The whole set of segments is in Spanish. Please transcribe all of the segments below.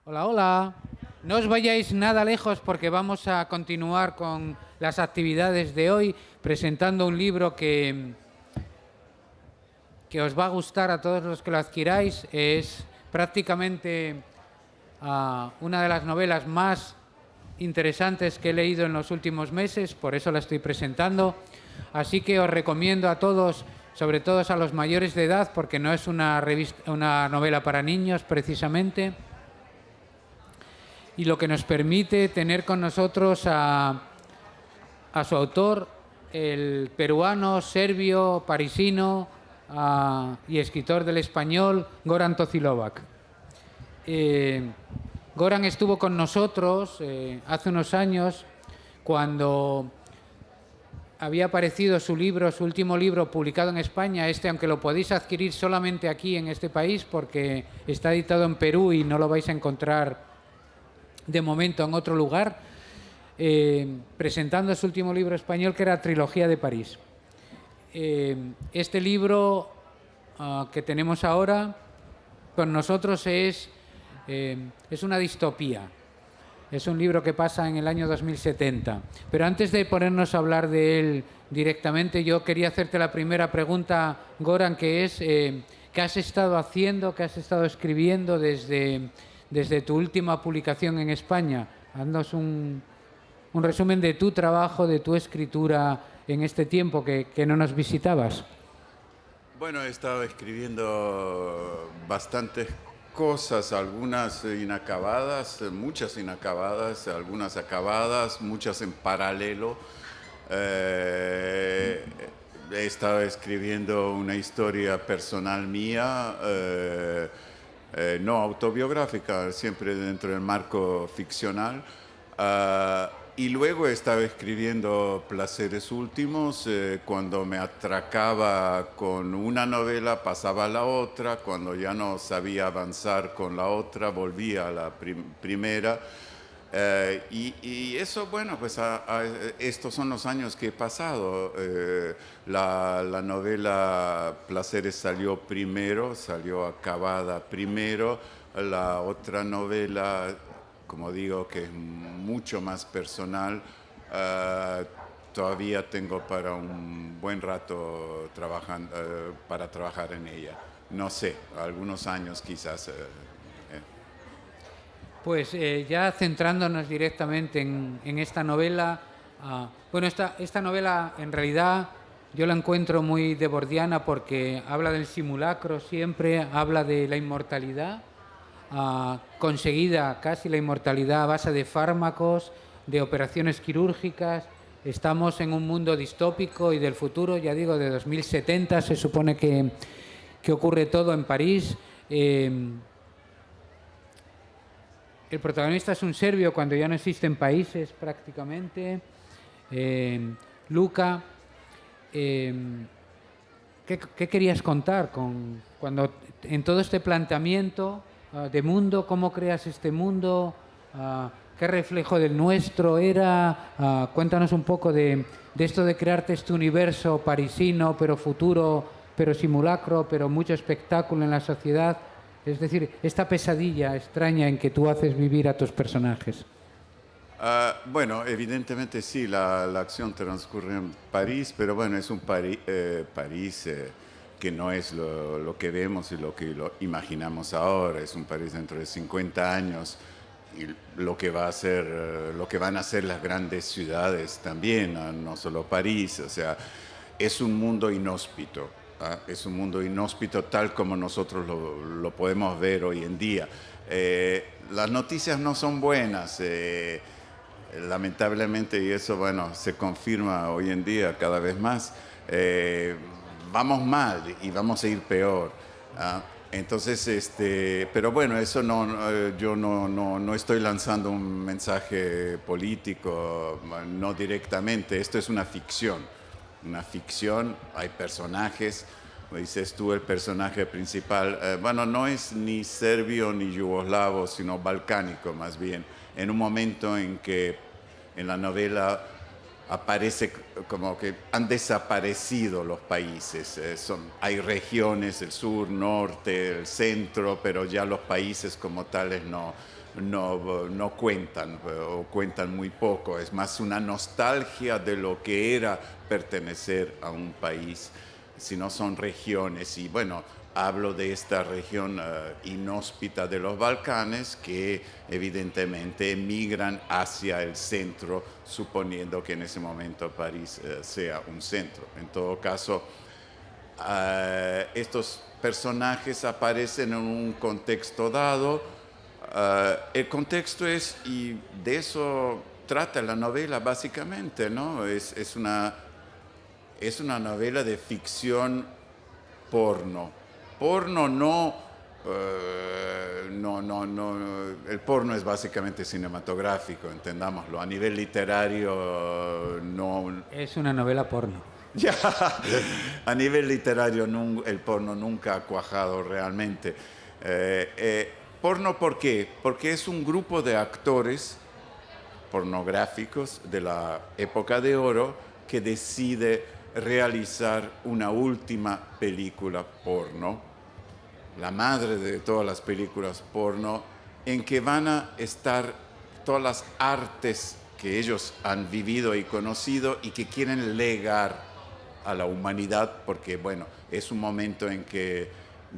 Hola, hola. No os vayáis nada lejos porque vamos a continuar con las actividades de hoy presentando un libro que os va a gustar a todos los que lo adquiráis. Es prácticamente una de las novelas más interesantes que he leído en los últimos meses, por eso la estoy presentando. Así que os recomiendo a todos, sobre todo a los mayores de edad, porque no es una novela para niños precisamente, y lo que nos permite tener con nosotros a su autor, el peruano, serbio, parisino y escritor del español, Goran Tocilovac. Goran estuvo con nosotros hace unos años cuando había aparecido su libro, su último libro publicado en España, aunque lo podéis adquirir solamente aquí en este país porque está editado en Perú y no lo vais a encontrar de momento en otro lugar, presentando su último libro español, que era Trilogía de París. Este libro que tenemos ahora con nosotros es una distopía. Es un libro que pasa en el año 2070. Pero antes de ponernos a hablar de él directamente, yo quería hacerte la primera pregunta, Goran, que es ¿qué has estado haciendo, qué has estado escribiendo desde tu última publicación en España? Haznos un resumen de tu trabajo, de tu escritura en este tiempo que no nos visitabas. Bueno, he estado escribiendo bastantes cosas, algunas inacabadas, muchas inacabadas, algunas acabadas, muchas en paralelo. He estado escribiendo una historia personal mía, no autobiográfica, siempre dentro del marco ficcional. Y luego he estado escribiendo Placeres Últimos. Cuando me atracaba con una novela, pasaba a la otra. Cuando ya no sabía avanzar con la otra, volvía a la primera. Y eso, bueno, pues estos son los años que he pasado. La novela Placeres salió primero, salió acabada primero. La otra novela, como digo, que es mucho más personal, todavía tengo para un buen rato para trabajar en ella. No sé, algunos años quizás. Pues ya centrándonos directamente en esta novela, bueno, esta novela en realidad yo la encuentro muy debordiana porque habla del simulacro siempre, habla de la inmortalidad, conseguida casi la inmortalidad a base de fármacos, de operaciones quirúrgicas. Estamos en un mundo distópico y del futuro, ya digo, de 2070, se supone que ocurre todo en París. El protagonista es un serbio cuando ya no existen países prácticamente. Luca, ¿qué querías contar cuando en todo este planteamiento de mundo, cómo creas este mundo, qué reflejo del nuestro era? Cuéntanos un poco de esto de crearte este universo parisino, pero futuro, pero simulacro, pero mucho espectáculo en la sociedad. Es decir, esta pesadilla extraña en que tú haces vivir a tus personajes. Bueno, evidentemente sí, la acción transcurre en París, pero bueno, es un París que no es lo que vemos y lo que imaginamos ahora. Es un París dentro de 50 años y lo que va a ser, lo que van a ser las grandes ciudades también, no solo París. O sea, es un mundo inhóspito. Es un mundo inhóspito tal como nosotros lo podemos ver hoy en día. Las noticias no son buenas, lamentablemente, y eso, bueno, se confirma hoy en día cada vez más. Vamos mal y vamos a ir peor. Entonces, pero bueno, eso yo no estoy lanzando un mensaje político, no directamente. Esto es una ficción. Una ficción, hay personajes, dices tú, el personaje principal, bueno, no es ni serbio ni yugoslavo, sino balcánico más bien, en un momento en que en la novela aparece como que han desaparecido los países. Hay regiones, el sur, norte, el centro, pero ya los países como tales no cuentan o cuentan muy poco. Es más una nostalgia de lo que era pertenecer a un país, si no son regiones. Y bueno, hablo de esta región inhóspita de los Balcanes que evidentemente emigran hacia el centro, suponiendo que en ese momento París sea un centro. En todo caso, estos personajes aparecen en un contexto dado. El contexto es, y de eso trata la novela básicamente, ¿no? Es una novela de ficción porno. Porno no, el porno es básicamente cinematográfico, entendámoslo. A nivel literario no. Es una novela porno. Ya, a nivel literario el porno nunca ha cuajado realmente. Porno, ¿por qué? Porque es un grupo de actores pornográficos de la época de oro que decide realizar una última película porno, la madre de todas las películas porno, en que van a estar todas las artes que ellos han vivido y conocido y que quieren legar a la humanidad, porque bueno, es un momento en que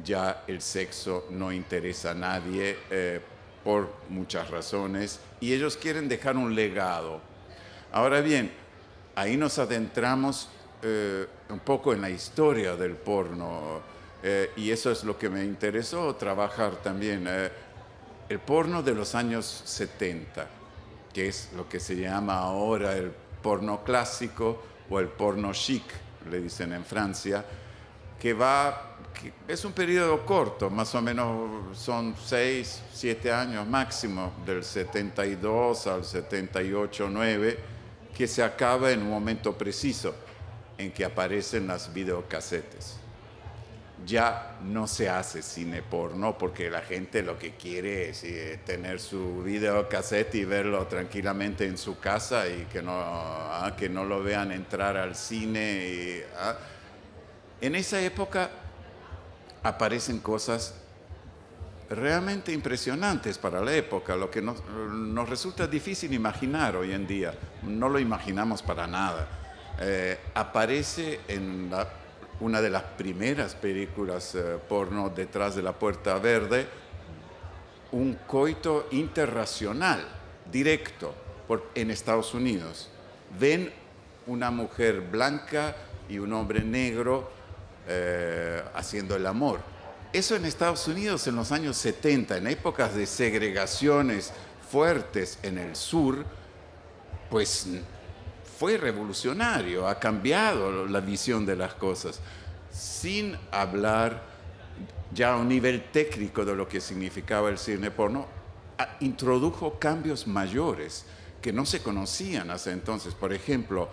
ya el sexo no interesa a nadie por muchas razones y ellos quieren dejar un legado. Ahora bien, ahí nos adentramos un poco en la historia del porno y eso es lo que me interesó trabajar también. El porno de los años 70, que es lo que se llama ahora el porno clásico o el porno chic, le dicen en Francia, que es un periodo corto, más o menos son 6, 7 años máximo, del 72 al 78, 9, que se acaba en un momento preciso en que aparecen las videocasetes. Ya no se hace cine porno porque la gente lo que quiere es tener su videocassette y verlo tranquilamente en su casa y que no lo vean entrar al cine. En esa época aparecen cosas realmente impresionantes para la época, lo que nos resulta difícil imaginar hoy en día. No lo imaginamos para nada. Aparece en una de las primeras películas porno, Detrás de la Puerta Verde, un coito interracial directo en Estados Unidos. Ven una mujer blanca y un hombre negro haciendo el amor. Eso en Estados Unidos en los años 70, en épocas de segregaciones fuertes en el sur, pues fue revolucionario, ha cambiado la visión de las cosas, sin hablar ya a un nivel técnico de lo que significaba el cine porno, introdujo cambios mayores que no se conocían hasta entonces. Por ejemplo,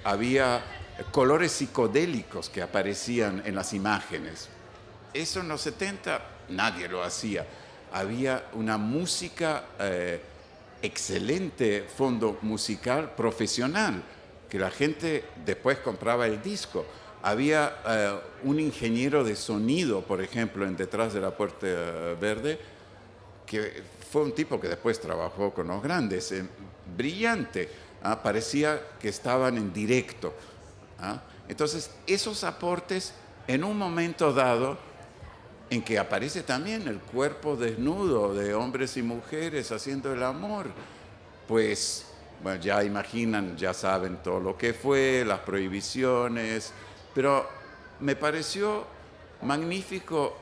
había colores psicodélicos que aparecían en las imágenes. Eso en los 70 nadie lo hacía. Había una música excelente, fondo musical profesional, que la gente después compraba el disco. Había un ingeniero de sonido, por ejemplo, en Detrás de la Puerta Verde, que fue un tipo que después trabajó con los grandes, brillante, parecía que estaban en directo. Entonces, esos aportes, en un momento dado, en que aparece también el cuerpo desnudo de hombres y mujeres haciendo el amor, pues bueno, ya imaginan, ya saben todo lo que fue, las prohibiciones, pero me pareció magnífico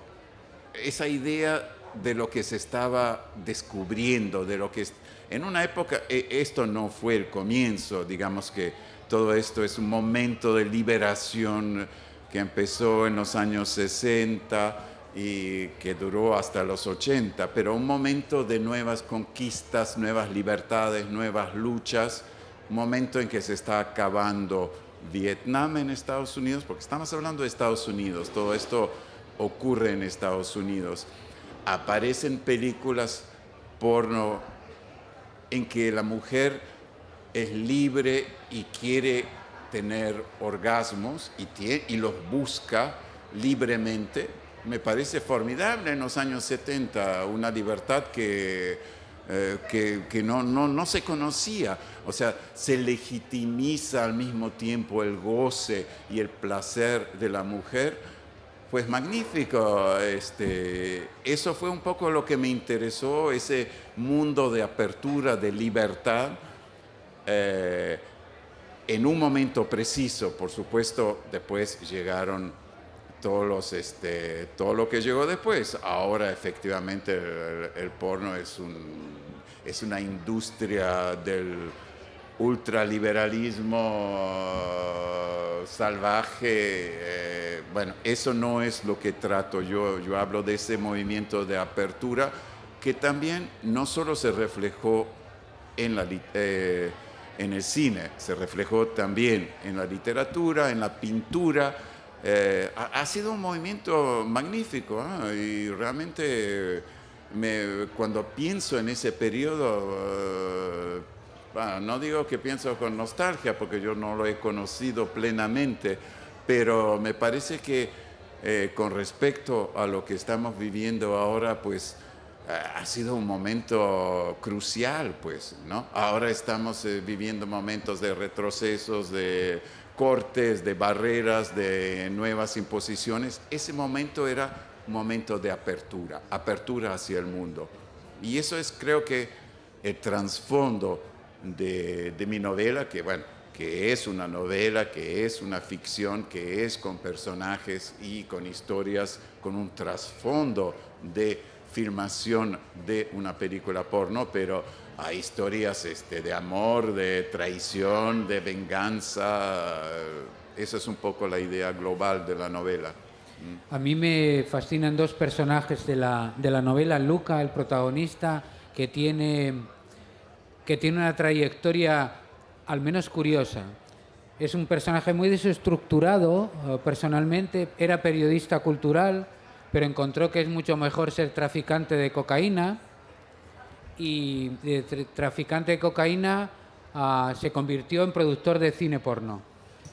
esa idea de lo que se estaba descubriendo, de lo que en una época, esto no fue el comienzo, digamos que todo esto es un momento de liberación que empezó en los años 60 y que duró hasta los 80, pero un momento de nuevas conquistas, nuevas libertades, nuevas luchas, un momento en que se está acabando Vietnam en Estados Unidos, porque estamos hablando de Estados Unidos, todo esto ocurre en Estados Unidos. Aparecen películas porno en que la mujer es libre y quiere tener orgasmos y los busca libremente. Me parece formidable en los años 70, una libertad que no se conocía. O sea, se legitimiza al mismo tiempo el goce y el placer de la mujer. Pues magnífico. Eso fue un poco lo que me interesó, ese mundo de apertura, de libertad, en un momento preciso. Por supuesto, después llegaron todo lo que llegó después. Ahora efectivamente el porno es una industria del ultraliberalismo salvaje. Bueno, eso no es lo que trato yo. Yo hablo de ese movimiento de apertura que también no solo se reflejó en el cine, se reflejó también en la literatura, en la pintura. Ha sido un movimiento magnífico, ¿eh? Y realmente cuando pienso en ese periodo, bueno, no digo que pienso con nostalgia porque yo no lo he conocido plenamente, pero me parece que con respecto a lo que estamos viviendo ahora, pues ha sido un momento crucial, pues, ¿no? Ahora estamos viviendo momentos de retrocesos, de cortes, de barreras, de nuevas imposiciones. Ese momento era un momento de apertura, apertura hacia el mundo. Y eso es, creo que, el trasfondo de mi novela, que, bueno, que es una novela, que es una ficción, que es con personajes y con historias, con un trasfondo de filmación de una película porno, pero hay historias de amor, de traición, de venganza. Esa es un poco la idea global de la novela. A mí me fascinan dos personajes de la novela. Luca, el protagonista, que tiene una trayectoria al menos curiosa. Es un personaje muy desestructurado personalmente, era periodista cultural, pero encontró que es mucho mejor ser traficante de cocaína, y de traficante de cocaína se convirtió en productor de cine porno.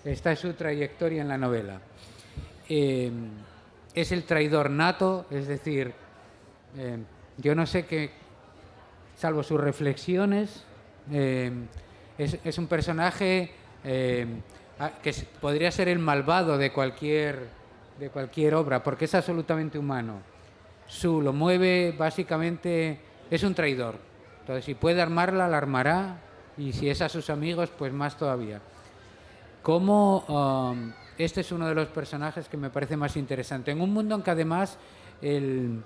Esta es su trayectoria en la novela. Es el traidor nato, es decir, yo no sé qué, salvo sus reflexiones, es un personaje que podría ser el malvado de cualquier obra, porque es absolutamente humano. Lo mueve básicamente, es un traidor. Entonces, si puede armarla, la armará, y si es a sus amigos, pues más todavía. Este es uno de los personajes que me parece más interesante. En un mundo en que además el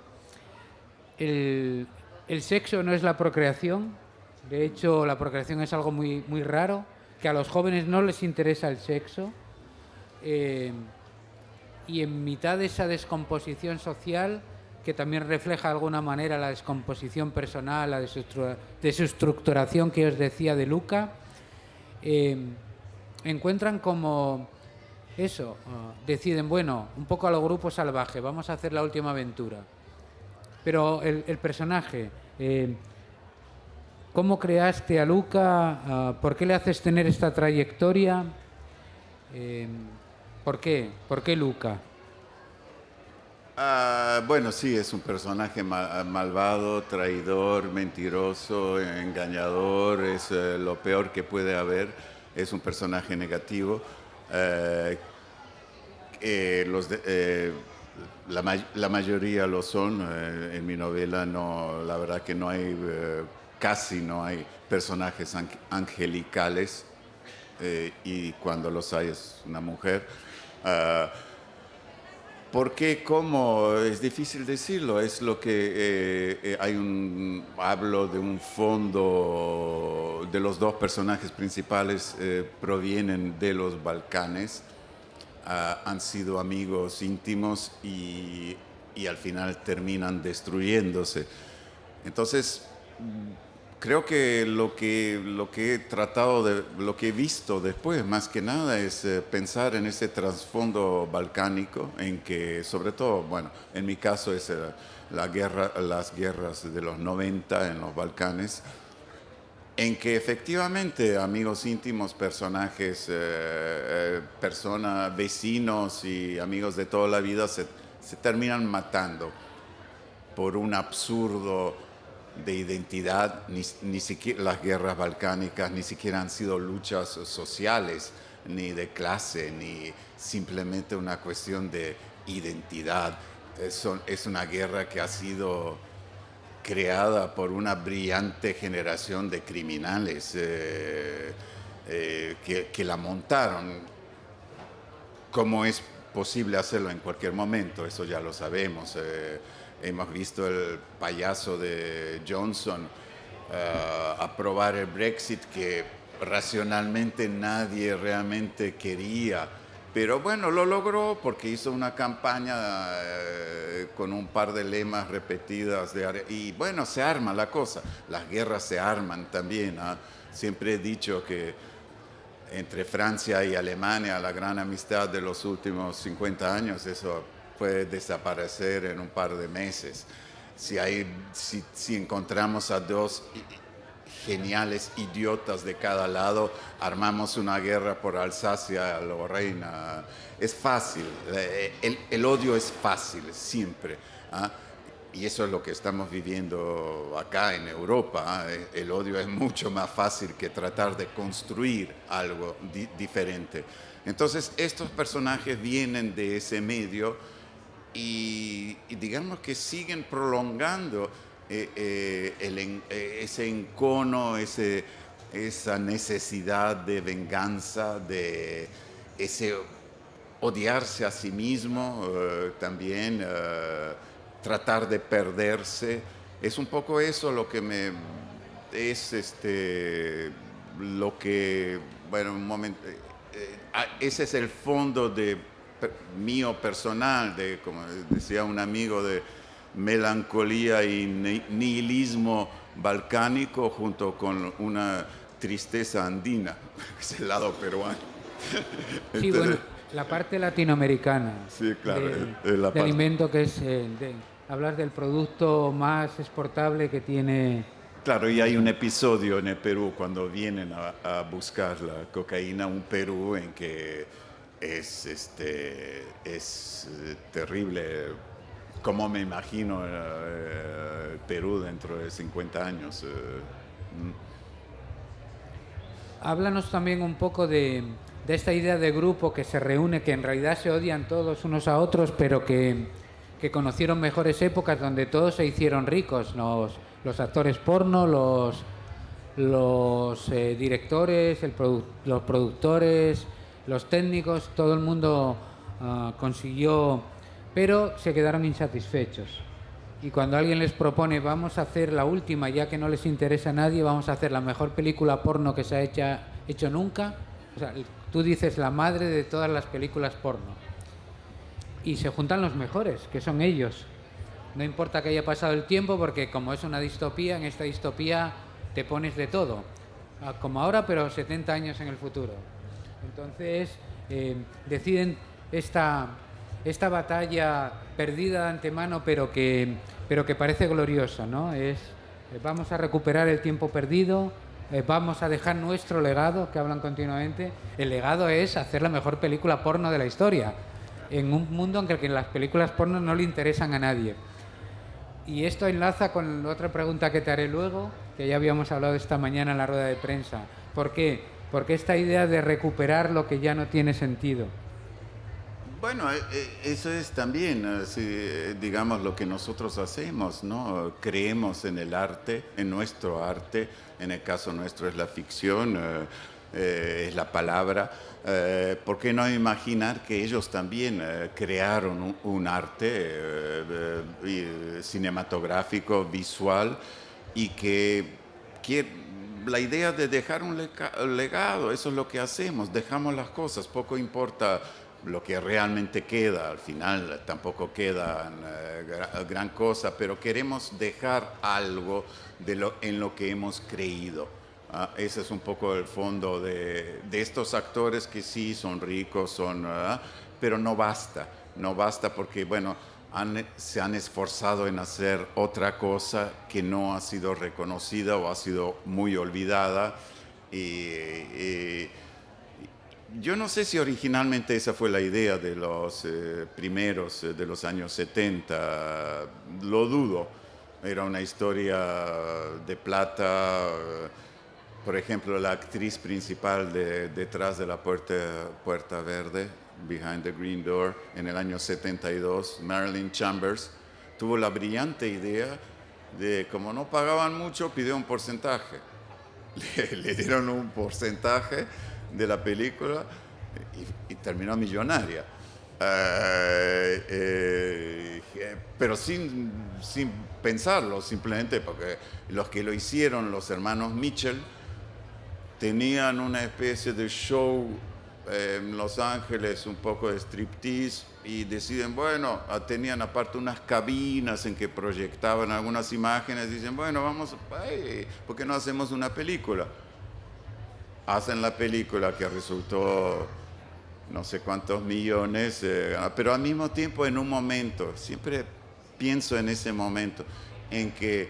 sexo no es la procreación. De hecho, la procreación es algo muy, muy raro, que a los jóvenes no les interesa el sexo. Y en mitad de esa descomposición social, que también refleja de alguna manera la descomposición personal, la desestructuración que os decía de Luca, encuentran como eso, deciden, bueno, un poco a lo grupo salvaje, vamos a hacer la última aventura. Pero el personaje, ¿cómo creaste a Luca? ¿Por qué le haces tener esta trayectoria? ¿Por qué? ¿Por qué Luca? Bueno, sí, es un personaje malvado, traidor, mentiroso, engañador, es lo peor que puede haber, es un personaje negativo. La mayoría lo son. En mi novela no, la verdad que no hay, casi no hay personajes angelicales, y cuando los hay es una mujer. ¿Por qué? ¿Cómo? Es difícil decirlo. Es lo que hablo de un fondo de los dos personajes principales, provienen de los Balcanes, han sido amigos íntimos y al final terminan destruyéndose. Entonces, creo que lo que he tratado lo que he visto después, más que nada, es pensar en ese trasfondo balcánico, en que, sobre todo, bueno, en mi caso es las guerras de los 90 en los Balcanes, en que efectivamente amigos íntimos, personajes, personas, vecinos y amigos de toda la vida se terminan matando por un absurdo de identidad. Ni siquiera las guerras balcánicas ni siquiera han sido luchas sociales, ni de clase, ni simplemente una cuestión de identidad. Es una guerra que ha sido creada por una brillante generación de criminales que la montaron. ¿Cómo es posible hacerlo en cualquier momento? Eso ya lo sabemos. Hemos visto el payaso de Johnson aprobar el Brexit, que racionalmente nadie realmente quería. Pero bueno, lo logró porque hizo una campaña con un par de lemas repetidas. Y bueno, se arma la cosa. Las guerras se arman también. Siempre he dicho que entre Francia y Alemania, la gran amistad de los últimos 50 años, eso puede desaparecer en un par de meses. Si encontramos a dos geniales idiotas de cada lado, armamos una guerra por Alsacia, Lorena. Es fácil, el odio es fácil, siempre. Y eso es lo que estamos viviendo acá en Europa. El odio es mucho más fácil que tratar de construir algo diferente. Entonces, estos personajes vienen de ese medio y digamos que siguen prolongando ese encono, esa necesidad de venganza, de ese odiarse a sí mismo, también tratar de perderse. Es un poco eso lo que lo que, bueno, un momento, ese es el fondo mío personal, como decía un amigo, de melancolía y nihilismo balcánico junto con una tristeza andina, es el lado peruano. Sí, entonces, bueno, la parte latinoamericana, sí, claro, del alimento, que es hablar del producto más exportable que tiene. Claro, y hay un episodio en el Perú cuando vienen a buscar la cocaína, un Perú en que es terrible. ¿Cómo me imagino el Perú dentro de 50 años? Háblanos también un poco de esta idea de grupo que se reúne, que en realidad se odian todos unos a otros, pero que conocieron mejores épocas donde todos se hicieron ricos, los actores porno, los directores, los productores, los técnicos, todo el mundo consiguió, pero se quedaron insatisfechos. Y cuando alguien les propone, vamos a hacer la última, ya que no les interesa a nadie, vamos a hacer la mejor película porno que se ha hecho nunca, o sea, tú dices la madre de todas las películas porno. Y se juntan los mejores, que son ellos. No importa que haya pasado el tiempo, porque como es una distopía, en esta distopía te pones de todo, como ahora, pero 70 años en el futuro. Entonces deciden esta batalla perdida de antemano, pero que parece gloriosa, ¿no? Vamos a recuperar el tiempo perdido, vamos a dejar nuestro legado, que hablan continuamente. El legado es hacer la mejor película porno de la historia, en un mundo en el que las películas porno no le interesan a nadie. Y esto enlaza con otra pregunta que te haré luego, que ya habíamos hablado esta mañana en la rueda de prensa. ¿Por qué? Porque esta idea de recuperar lo que ya no tiene sentido. Bueno, eso es también, digamos, lo que nosotros hacemos, ¿no? Creemos en el arte, en nuestro arte, en el caso nuestro es la ficción, es la palabra. ¿Por qué no imaginar que ellos también crearon un arte cinematográfico, visual, y que la idea de dejar un legado, eso es lo que hacemos, dejamos las cosas, poco importa lo que realmente queda, al final tampoco queda gran cosa, pero queremos dejar algo en lo que hemos creído. Ese es un poco el fondo de estos actores que sí son ricos, pero no basta porque, bueno, se han esforzado en hacer otra cosa que no ha sido reconocida o ha sido muy olvidada. Y yo no sé si originalmente esa fue la idea de los primeros de los años 70, lo dudo. Era una historia de plata. Por ejemplo, la actriz principal de Detrás de la Puerta Verde, Behind the Green Door, en el año 72, Marilyn Chambers, tuvo la brillante idea de, como no pagaban mucho, pidió un porcentaje. Le dieron un porcentaje de la película y terminó millonaria. Pero sin pensarlo, simplemente porque los que lo hicieron, los hermanos Mitchell, tenían una especie de show en Los Ángeles, un poco de striptease, y deciden, bueno, tenían aparte unas cabinas en que proyectaban algunas imágenes, dicen, bueno, vamos, ¿por qué no hacemos una película? Hacen la película que resultó no sé cuántos millones, pero al mismo tiempo en un momento, siempre pienso en ese momento, en que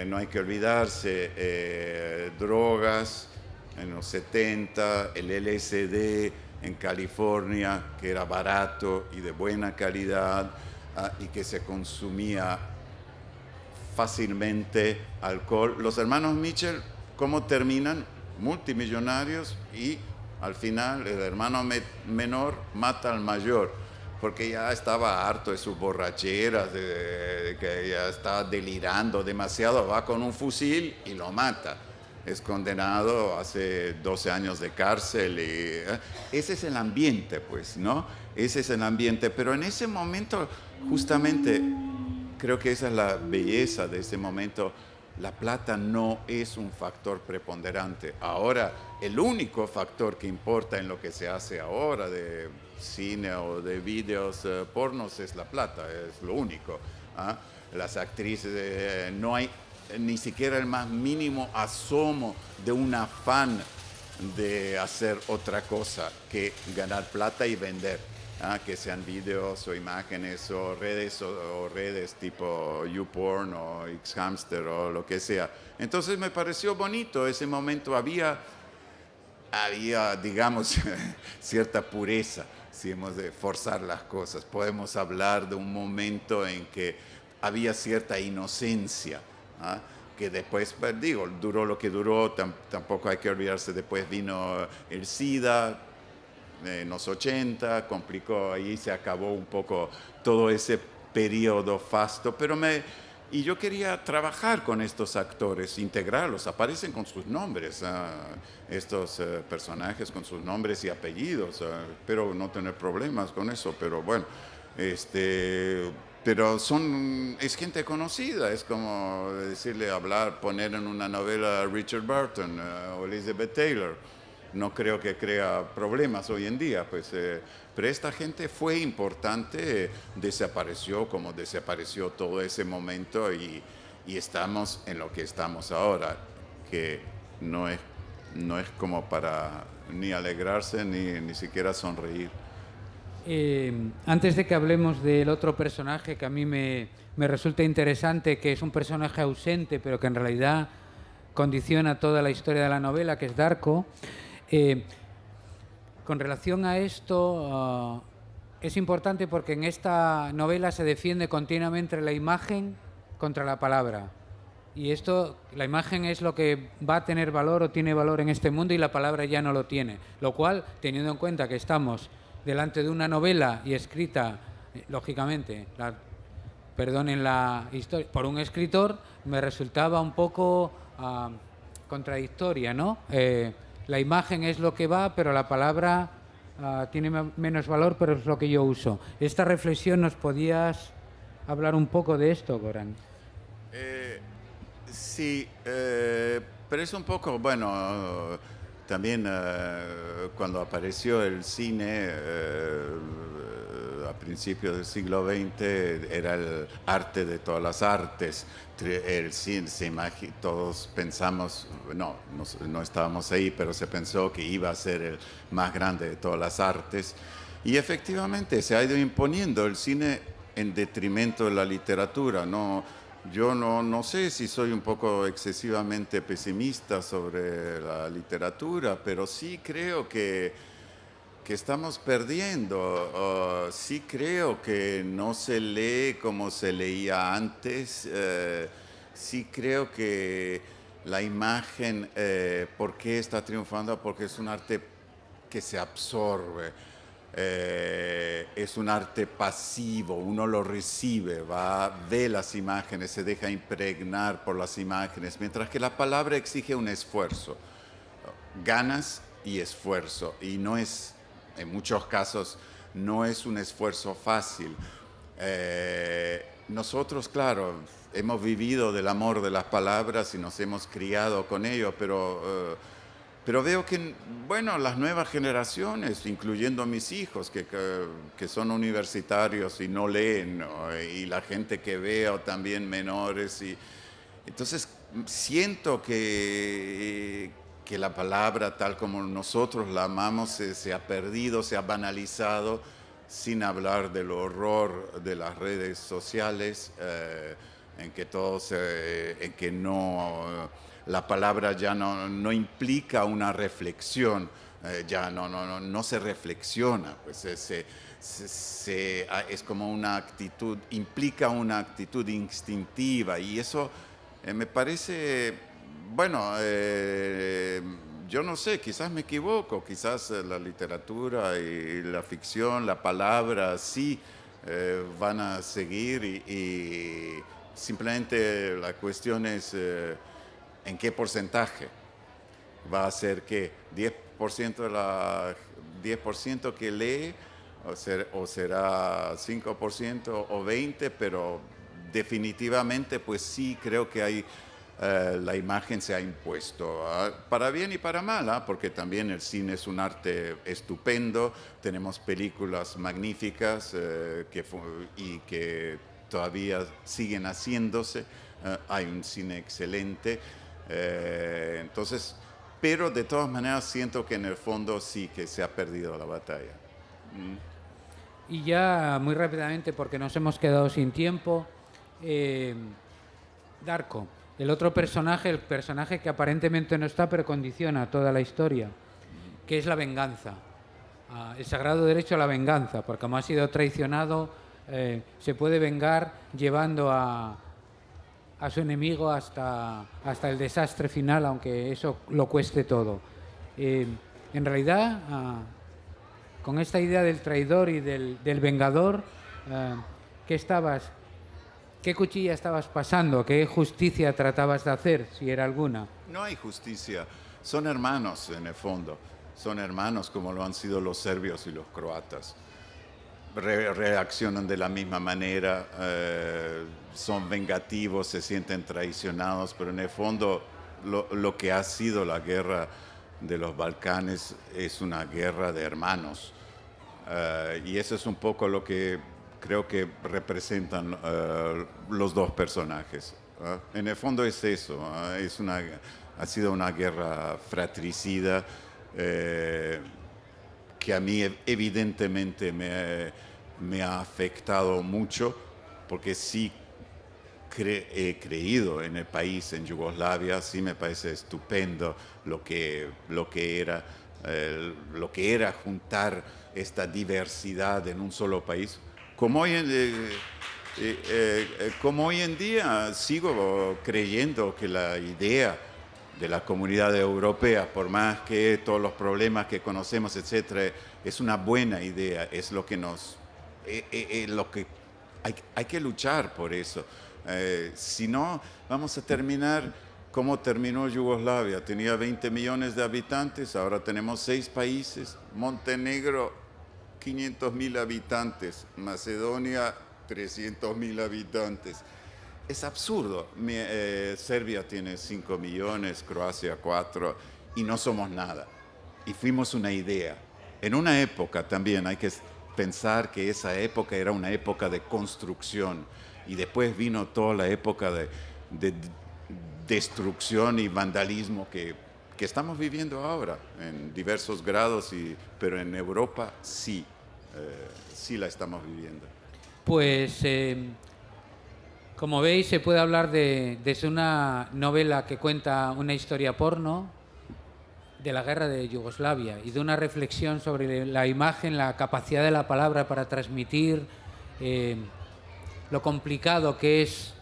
no hay que olvidarse, drogas en los 70, el LSD en California, que era barato y de buena calidad, y que se consumía fácilmente alcohol. Los hermanos Mitchell, ¿cómo terminan? Multimillonarios, y al final el hermano menor mata al mayor, porque ya estaba harto de sus borracheras, de que ya estaba delirando demasiado, va con un fusil y lo mata. Es condenado, hace 12 años de cárcel. Ese es el ambiente, pues, ¿no? Ese es el ambiente. Pero en ese momento, justamente, creo que esa es la belleza de ese momento. La plata no es un factor preponderante. Ahora, el único factor que importa en lo que se hace ahora de cine o de videos pornos es la plata, es lo único. Las actrices, no hay ni siquiera el más mínimo asomo de un afán de hacer otra cosa que ganar plata y vender. Que sean videos o imágenes o redes tipo YouPorn o Xhamster o lo que sea. Entonces me pareció bonito ese momento. Había digamos, cierta pureza, si hemos de forzar las cosas. Podemos hablar de un momento en que había cierta inocencia, que después, digo, duró lo que duró. Tampoco hay que olvidarse, después vino el SIDA, en los 80, complicó, ahí se acabó un poco todo ese periodo fasto, y yo quería trabajar con estos actores, integrarlos, aparecen con sus nombres, estos personajes con sus nombres y apellidos, espero no tener problemas con eso, pero bueno, pero es gente conocida, es como decirle, poner en una novela a Richard Burton o Elizabeth Taylor. No creo que crea problemas hoy en día, pues, pero esta gente fue importante, desapareció como desapareció todo ese momento, y estamos en lo que estamos ahora, que no es como para ni alegrarse ni siquiera sonreír. Antes de que hablemos del otro personaje que a mí me resulta interesante, que es un personaje ausente, pero que en realidad condiciona toda la historia de la novela, que es Darko, con relación a esto, es importante porque en esta novela se defiende continuamente la imagen contra la palabra. Y la imagen es lo que va a tener valor o tiene valor en este mundo, y la palabra ya no lo tiene. Lo cual, teniendo en cuenta que estamos delante de una novela y escrita, lógicamente, perdonen la historia, por un escritor, me resultaba un poco contradictoria, ¿no? La imagen es lo que va, pero la palabra tiene menos valor, pero es lo que yo uso. Esta reflexión, ¿nos podías hablar un poco de esto, Goran? Sí, pero es un poco, bueno, también cuando apareció el cine a principios del siglo XX, era el arte de todas las artes. El cine, todos pensamos, no estábamos ahí, pero se pensó que iba a ser el más grande de todas las artes. Y efectivamente se ha ido imponiendo el cine en detrimento de la literatura. No, yo no sé si soy un poco excesivamente pesimista sobre la literatura, pero sí creo que estamos perdiendo. Sí creo que no se lee como se leía antes. Sí creo que la imagen, ¿por qué está triunfando? Porque es un arte que se absorbe. Es un arte pasivo, uno lo recibe, ve las imágenes, se deja impregnar por las imágenes, mientras que la palabra exige un esfuerzo, ganas y esfuerzo, y no es, en muchos casos, no es un esfuerzo fácil. Nosotros, claro, hemos vivido del amor de las palabras y nos hemos criado con ello, pero veo que, bueno, las nuevas generaciones, incluyendo mis hijos, que son universitarios y no leen, ¿no? Y la gente que veo también menores. Entonces, siento que la palabra, tal como nosotros la amamos, se ha perdido, se ha banalizado, sin hablar del horror de las redes sociales, en que no, la palabra ya no implica una reflexión, ya no se reflexiona, pues es como una actitud, implica una actitud instintiva, y eso me parece, bueno, yo no sé, quizás me equivoco, quizás la literatura y la ficción, la palabra, sí van a seguir, y simplemente la cuestión es en qué porcentaje. Va a ser que 10% 10% que lee, o será 5% o 20%, pero definitivamente pues sí creo que hay la imagen se ha impuesto, para bien y para mal, porque también el cine es un arte estupendo, tenemos películas magníficas y que todavía siguen haciéndose, hay un cine excelente, entonces, pero de todas maneras siento que en el fondo sí que se ha perdido la batalla. Y ya muy rápidamente, porque nos hemos quedado sin tiempo, Darko, el otro personaje, el personaje que aparentemente no está, pero condiciona toda la historia, que es la venganza, el sagrado derecho a la venganza, porque como ha sido traicionado, se puede vengar llevando a su enemigo hasta el desastre final, aunque eso lo cueste todo. En realidad, con esta idea del traidor y del vengador, ¿qué cuchilla estabas pasando? ¿Qué justicia tratabas de hacer, si era alguna? No hay justicia, son hermanos en el fondo, son hermanos como lo han sido los serbios y los croatas. Reaccionan de la misma manera, son vengativos, se sienten traicionados, pero en el fondo lo que ha sido la guerra de los Balcanes es una guerra de hermanos, y eso es un poco lo que creo que representan los dos personajes. En el fondo es eso, ha sido una guerra fratricida, que a mí evidentemente me ha afectado mucho, porque sí he creído en el país, en Yugoslavia, sí me parece estupendo lo que era juntar esta diversidad en un solo país. Como hoy en día sigo creyendo que la idea de la Comunidad Europea, por más que todos los problemas que conocemos, etcétera, es una buena idea, es lo que hay que luchar por eso. Si no, vamos a terminar como terminó Yugoslavia. Tenía 20 millones de habitantes, ahora tenemos 6 países. Montenegro, 500.000 habitantes. Macedonia, 300.000 habitantes. Es absurdo. Serbia tiene 5 millones, Croacia 4, y no somos nada. Y fuimos una idea. En una época también hay que pensar que esa época era una época de construcción, y después vino toda la época de destrucción y vandalismo que estamos viviendo ahora en diversos grados, pero en Europa sí la estamos viviendo. Pues, como veis, se puede hablar desde una novela que cuenta una historia porno de la guerra de Yugoslavia y de una reflexión sobre la imagen, la capacidad de la palabra para transmitir lo complicado que es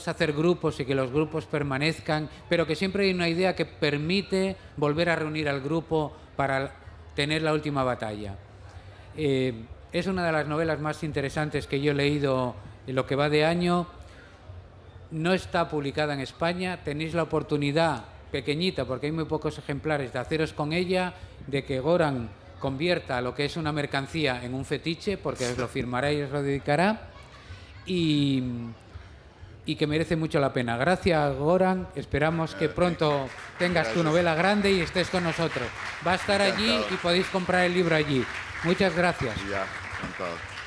hacer grupos y que los grupos permanezcan, pero que siempre hay una idea que permite volver a reunir al grupo para tener la última batalla. Es una de las novelas más interesantes que yo he leído en lo que va de año. No está publicada en España. Tenéis la oportunidad, pequeñita, porque hay muy pocos ejemplares, de haceros con ella, de que Goran convierta lo que es una mercancía en un fetiche, porque os lo firmará y os lo dedicará, y que merece mucho la pena. Gracias, Goran. Esperamos que pronto tengas tu novela grande y estés con nosotros. Va a estar allí y podéis comprar el libro allí. Muchas gracias. Ya, encantado.